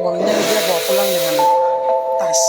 uangnya dia bawa pulang dengan tas.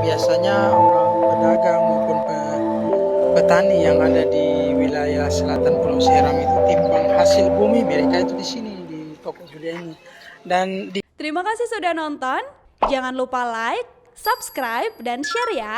Biasanya orang pedagang maupun petani yang ada di wilayah selatan Pulau Seram itu timbang hasil bumi mereka itu di sini di toko Julia ini. Dan Terima kasih sudah nonton. Jangan lupa like, subscribe, dan share ya.